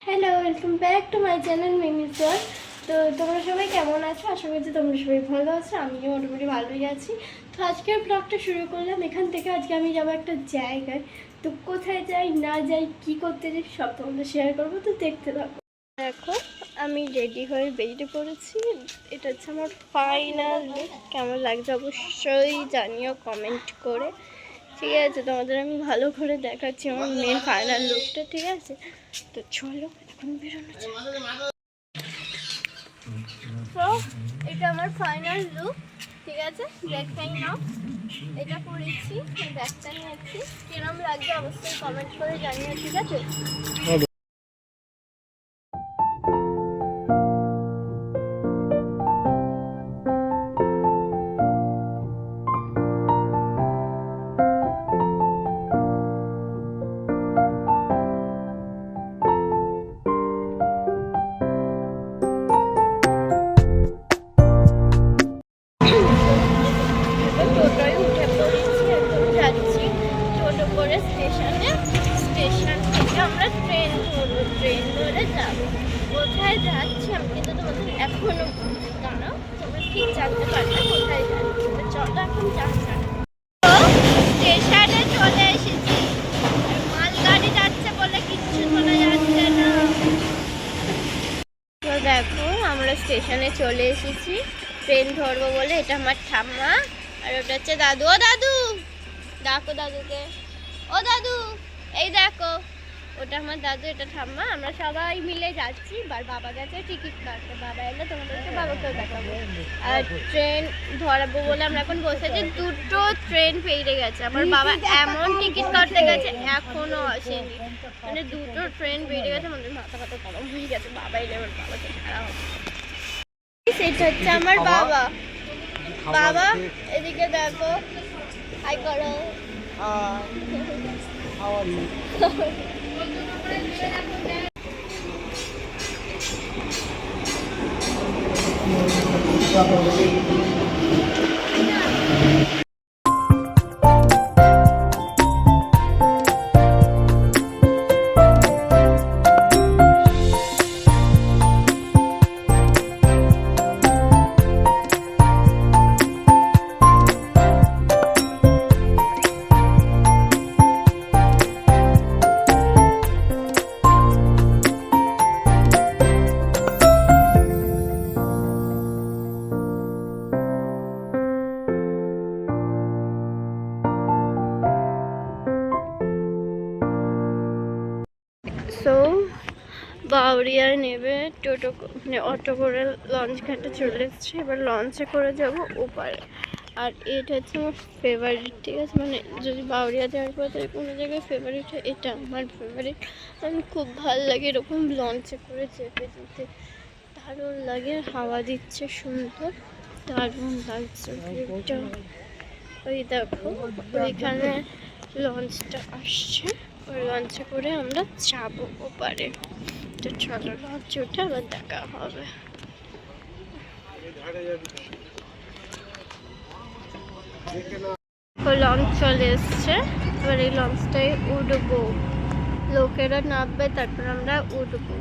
Hello, welcome back to my channel Mimi's world. তো তোমরা সবাই কেমন আছো? আশা করছি তোমরা সবাই ভালো আছো, আমিও মোটামুটি ভালোই আছি। তো আজকের ব্লগটা শুরু করলাম এখান থেকে। আজকে আমি যাবো একটা জায়গায়। তো কোথায় যাই না যাই, কি করতে যাই, সব তোমাদের শেয়ার করবো। তো দেখতে থাকো। দেখো, আমি রেডি হয়ে বেরিয়ে পড়েছি। এটা হচ্ছে আমার ফাইনাল লুক। কেমন লাগছে অবশ্যই জানিও কমেন্ট করে। ঠিক আছে, তোমাদের আমি ভালো করে দেখাচ্ছি আমার মেন ফাইনাল লুকটা। ঠিক আছে, তো চলো এখন বেরোনো যাক। তো এটা আমার ফাইনাল লুক। ঠিক আছে, দেখেই নাও। এটা পরেছি, ব্যাগটা নিয়েছি। কিরম লাগছে অবশ্যই কমেন্ট করে জানিও। ঠিক আছে, টোটোয় উঠে পড়েছি, এখন যাচ্ছি টোটো করে স্টেশনে। স্টেশন থেকে আমরা ট্রেন ধরবো, ট্রেন ধরে যাবো। কোথায় যাচ্ছি আমি কিন্তু তোমাদের এখনো দাঁড়াও, তোমরা ঠিক জানতে পারবে কোথায় যাচ্ছি। তো চলো এখন যাচ্ছি। স্টেশনে চলে এসেছি, মালগাড়ি যাচ্ছে বলে কিচ্ছু শোনা যাচ্ছে না। তো দেখো, আমরা স্টেশনে চলে এসেছি ট্রেন ধরবো বলে। এটা আমার ঠাম্মা আর ওটা হচ্ছে দাদু। ও দাদু, ডাকো দাদুকে। ও দাদু, এই দেখো, ওটা আমার দাদু, এটা ঠাম্মা। আমরা সবাই মিলে যাচ্ছি। আর বাবা গেছে টিকিট কাটতে, বাবা এলে তোমাদেরকে বাবাকেও দেখাবো। আর ট্রেন ধরাবো বলে আমরা এখন বসেছি। দুটো ট্রেন পেরিয়ে গেছে, আমার বাবা এমন টিকিট কাটতে গেছে এখনো আসেনি। মানে দুটো ট্রেন বেরিয়ে গেছে, আমাদের মাথা ব্যথা গরম হয়ে গেছে। বাবা এলে আমার বাবাকে ছাড়া হবে। সেটা হচ্ছে আমার বাবা। বাবা এদিকে দেখো, হাই করো। সো বাউরিয়া নেবে টোটো, মানে অটো করে লঞ্চ ঘাটে চলে এসেছে। এবার লঞ্চে করে যাব ওপারে। আর এটা হচ্ছে আমার ফেভারিট। ঠিক আছে, মানে যদি বাউরিয়া যাওয়ার পথে কোনো জায়গায় ফেভারিট হয়, এটা আমার ফেভারিট। আমি খুব ভালো লাগে এরকম লঞ্চে করে চেপে যেতে, দারুণ লাগে। হাওয়া দিচ্ছে সুন্দর, দারুণ লাগছে ভিউটা। ওই দেখো, ওইখানে লঞ্চটা আসছে, ওই লঞ্চে করে আমরা যাবো ওপারে। তো চলো লঞ্চে উঠে আবার দেখা হবে। লঞ্চ চলে এসছে, এবার এই লঞ্চটাই উঠবো। লোকেরা নামবে, তারপর আমরা উঠবো।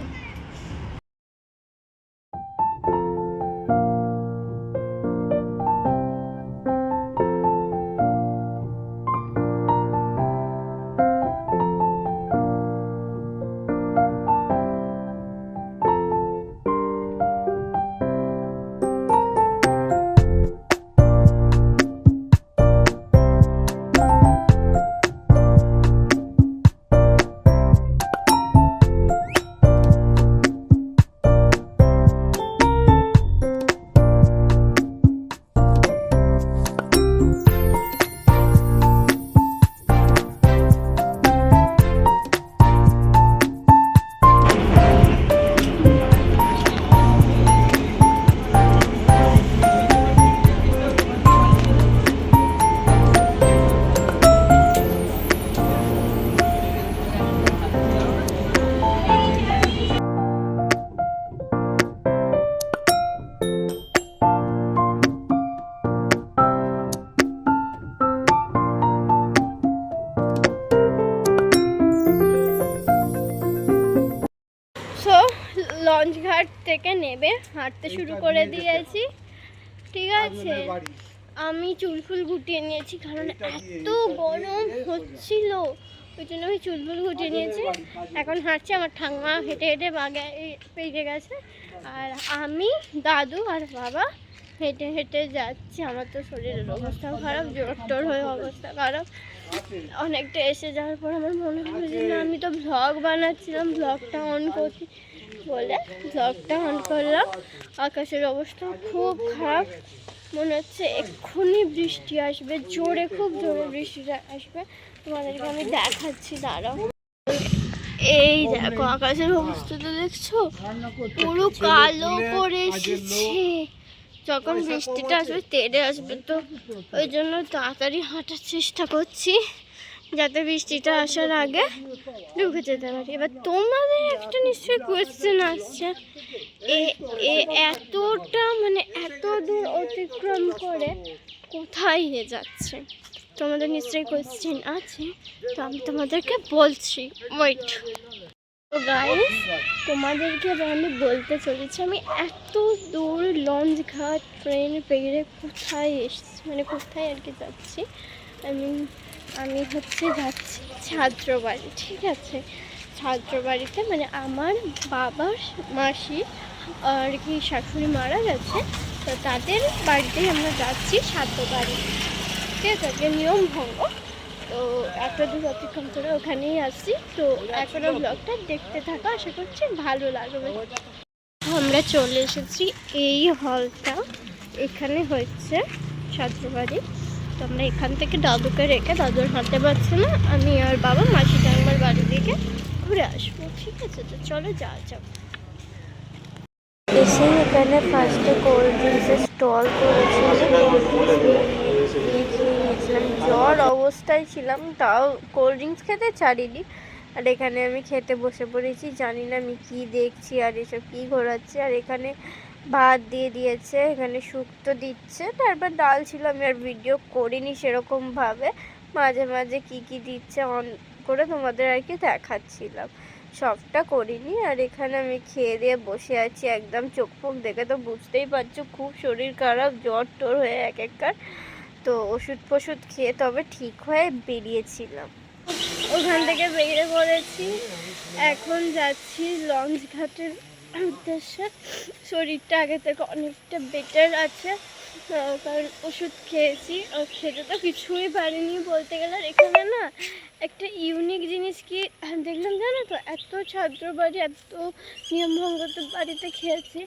লঞ্চ ঘাট থেকে নেবে হাঁটতে শুরু করে দিয়েছি, ঠিক আছে। আমি চুলফুল গুটিয়ে নিয়েছি কারণ এত গরম হচ্ছিল, ওই জন্য আমি চুলফুল গুটিয়ে নিয়েছি। এখন হাঁটছি, আমার ঠাম্মা হেঁটে হেঁটে বাগে পেয়ে গেছে, আর আমি, দাদু আর বাবা হেঁটে হেঁটে যাচ্ছি। আমার তো শরীরের অবস্থাও খারাপ, জ্বর টর হয়ে অবস্থা খারাপ। অনেকটা এসে যাওয়ার পর আমার মনে হলো যে না, আমি তো ভ্লগ বানাচ্ছিলাম, ভ্লগটা অন করছি বলে ভ্লগটা অন করলাম। আকাশের অবস্থা খুব খারাপ, মনে হচ্ছে এক্ষুনি বৃষ্টি আসবে, জোরে, খুব জোরে বৃষ্টি আসবে। তোমাদেরকে আমি দেখাচ্ছি, দাঁড়াও। এই দেখো আকাশের অবস্থাটা দেখছো, পুরো কালো করে এসেছে। যখন বৃষ্টিটা আসবে তেড়ে আসবে, তো ওই জন্য তাড়াতাড়ি হাঁটার চেষ্টা করছি যাতে বৃষ্টিটা আসার আগে ঢুকে যেতে পারি। এবার তোমাদের একটা নিশ্চয়ই কোয়েশ্চেন আসছে, এতটা মানে এত দূর অতিক্রম করে কোথায় যাচ্ছে? তোমাদের নিশ্চয়ই কোয়েশ্চেন আছে, তো আমি তোমাদেরকে বলছি, ওয়েট। তো গাইস, তোমাদেরকে আমি বলতে চলেছি আমি এত দূর লঞ্চ ঘাট ট্রেন পেরিয়ে কোথায় এসছি, মানে কোথায় আর কি যাচ্ছি। আমি হচ্ছে যাচ্ছি ছাত্রবাড়ি, ঠিক আছে। ছাত্রবাড়িতে মানে আমার বাবার মাসি আর কি শাশুড়ি মারা গেছে, তো তাদের বাড়িতেই আমরা যাচ্ছি ছাত্রবাড়ি, ঠিক আছে। নিয়ম ভঙ্গ, তো একটা দূর অতিক্রম করে ওখানেই আসছি। তো এখনো ব্লগটা দেখতে থাকা, আশা করছি ভালো লাগবে। আমরা চলে এসেছি এই হলটা, এখানে হচ্ছে ছাত্রবাড়ি। তো আমরা এখান থেকে দাদুকে রেখে, দাদুর হাঁটতে পারছে না, আমি আর বাবা মাসি ঠাকুমার বাড়ির দিকে ঘুরে আসবো, ঠিক আছে। তো চলো যাওয়া যাক। এসে এখানে ফার্স্টে কোল্ড ড্রিঙ্কসের স্টল করেছিলাম, জ্বর অবস্থায় ছিলাম, তাও কোল্ড ড্রিঙ্কস খেতে ছাড়িনি। আর এখানে আমি খেতে বসে পড়েছি, জানি না আমি কি দেখছি আর এসব কি ঘোরাচ্ছে। আর এখানে ভাত দিয়ে দিয়েছে, এখানে শুক্তো দিচ্ছে, তারপর ডাল ছিল। আমি আর ভিডিও করিনি সেরকমভাবে, মাঝে মাঝে কি কি দিচ্ছে অন করে তোমাদের আর কি দেখাচ্ছিলাম, সবটা করিনি। আর এখানে আমি খেয়ে দিয়ে বসে আছি, একদম চোখ ফোক দেখে তো বুঝতেই পারছো খুব শরীর খারাপ, জ্বর টোর হয়ে একবার। তো ওষুধ ফষুধ খেয়ে তবে ঠিক হয়ে বেরিয়েছিলাম। ওখান থেকে বেরিয়ে পড়েছি, এখন যাচ্ছি লঞ্চ ঘাটের উদ্দেশ্যে। শরীরটা আগে থেকে অনেকটা বেটার আছে, কারণ ওষুধ খেয়েছি, আর খেতে তো কিছুই পারিনি বলতে গেলে। আর এখানে না একটা ইউনিক জিনিস কি দেখলাম জানো তো, এত ছাত্র বাড়ি, এত নিয়মভঙ্গ বাড়িতে খেয়েছি,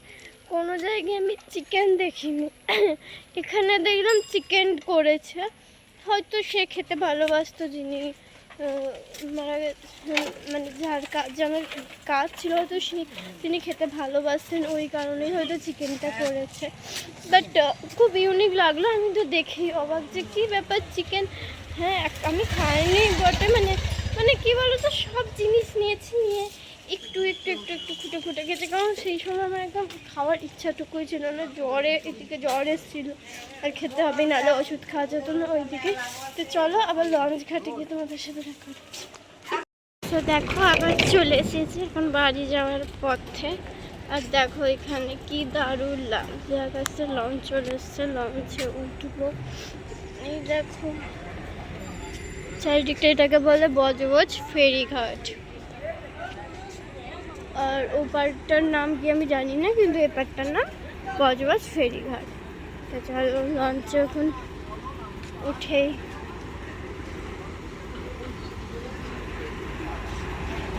কোনো জায়গায় আমি চিকেন দেখিনি। এখানে দেখলাম চিকেন করেছে, হয়তো সে খেতে ভালোবাসতো, যিনি মারা গেছে, মানে যার আমার কাজ ছিল, হয়তো তিনি খেতে ভালোবাসতেন, ওই কারণেই হয়তো চিকেনটা করেছে। বাট খুব ইউনিক লাগলো, আমি তো দেখেই অবাক যে কী ব্যাপার চিকেন। হ্যাঁ, আমি খাইনি বটে, মানে কী বলো তো, সব জিনিস নিয়েছি, নিয়ে একটু একটু একটু একটু খুঁটে খুঁটে খেতে, কারণ সেই সময় আমার একদম খাওয়ার ইচ্ছাটুকুই ছিল না, এদিকে জ্বর এসেছিলো, আর খেতে হবে, নাহলে ওষুধ খাওয়া যেত না ওইদিকে। তো চলো আবার লঞ্চ ঘাটে গিয়ে তোমাদের সাথে দেখা করছি। তো দেখো আবার চলে এসেছি এখন বাড়ি যাওয়ার পথে, আর দেখো এখানে কি দারুণ লাগছে, আকাশে লঞ্চ চলে এসছে, লঞ্চে উঠবো। এই দেখো চারিদিকটা, এটাকে বলে বজবজ ফেরিঘাট। আর ওপারটার নাম কি আমি জানি না, কিন্তু এপারটার নাম বজবজ ফেরিঘাট। তো চলো লঞ্চে এখন উঠেই,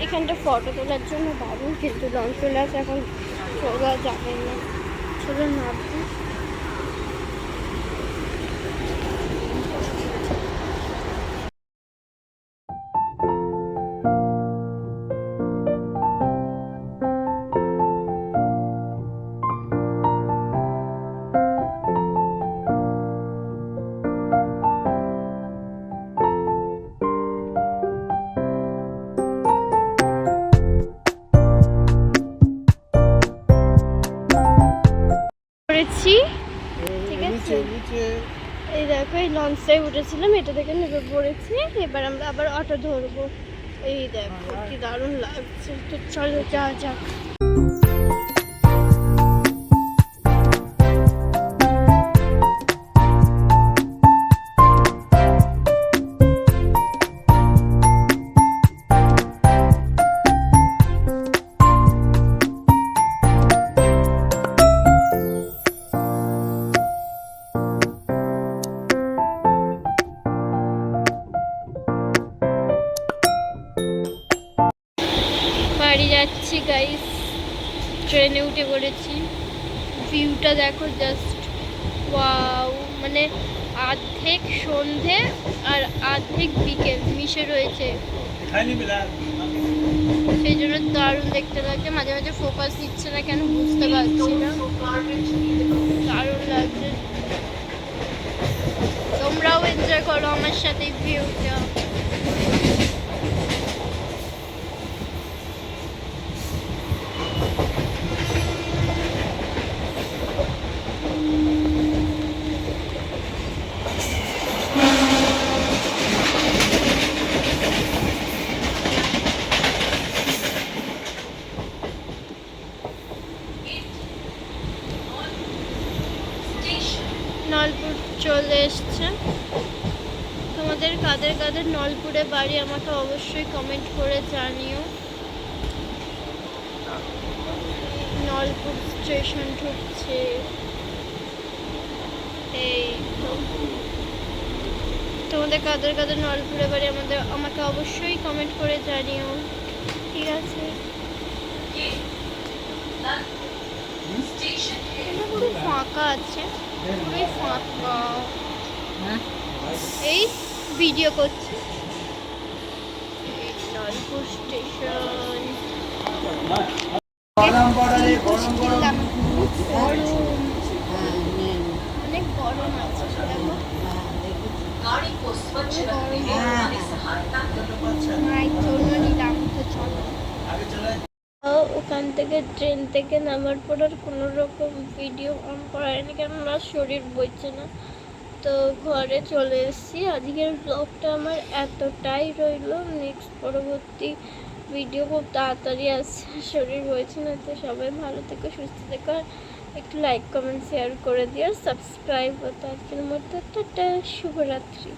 এখানটা ফটো তোলার জন্য দারুণ, কিন্তু লঞ্চ চলে আসে, এখন তোলা যাবে না, চলো নামবো। ঠিক আছে, এই দেখো এই লঞ্চটায় উঠেছিলাম, এটা থেকে নেমে পড়েছি। এবার আমরা আবার অটো ধরবো। এই দেখো কি দারুণ লাগছে, তো চলো যাওয়া যাক। যাচ্ছি গাইস, ট্রেনে উঠে পড়েছি। ভিউটা দেখো জাস্ট ওয়াও, মানে অর্ধেক সন্ধে আর অর্ধেক বিকেল মিশে রয়েছে, সেই জন্য দারুণ দেখতে লাগছে। মাঝে মাঝে ফোকাস নিচ্ছে না কেন বুঝতে পারছি না, দারুণ লাগছে। তোমরাও এনজয় করো আমার সাথে ভিউটা। নলপুর চলে এসছে। তোমাদের কাদের কাদের নলপুরে বাড়ি আমাকে অবশ্যই কমেন্ট করে জানিও। নলপুর স্টেশন ঢুকছে, এই তো। তোমাদের কাদের কাদের নলপুরে বাড়ি আমাকে অবশ্যই কমেন্ট করে জানিও, ঠিক আছে? পুরো ফাঁকা আছে, পুরোই ফাঁকা। এই ভিডিও করছি। নলপুর স্টেশন অনেক গরম আছে, দেখো ওখান থেকে ট্রেন থেকে নামার পর আর কোনো রকম ভিডিও অন করা হয়নি, কেননা শরীর বইছে না। তো ঘরে চলে এসেছি। আজকের ব্লগটা আমার এতটাই রইল। নেক্সট পরবর্তী ভিডিও খুব তাড়াতাড়ি আসছে, শরীর বইছে না। তো সবাই ভালো থেকো, সুস্থ থেকো, একটু লাইক কমেন্ট শেয়ার করে দিও, সাবস্ক্রাইব হতো। আজকের মতো টাটা, শুভরাত্রি।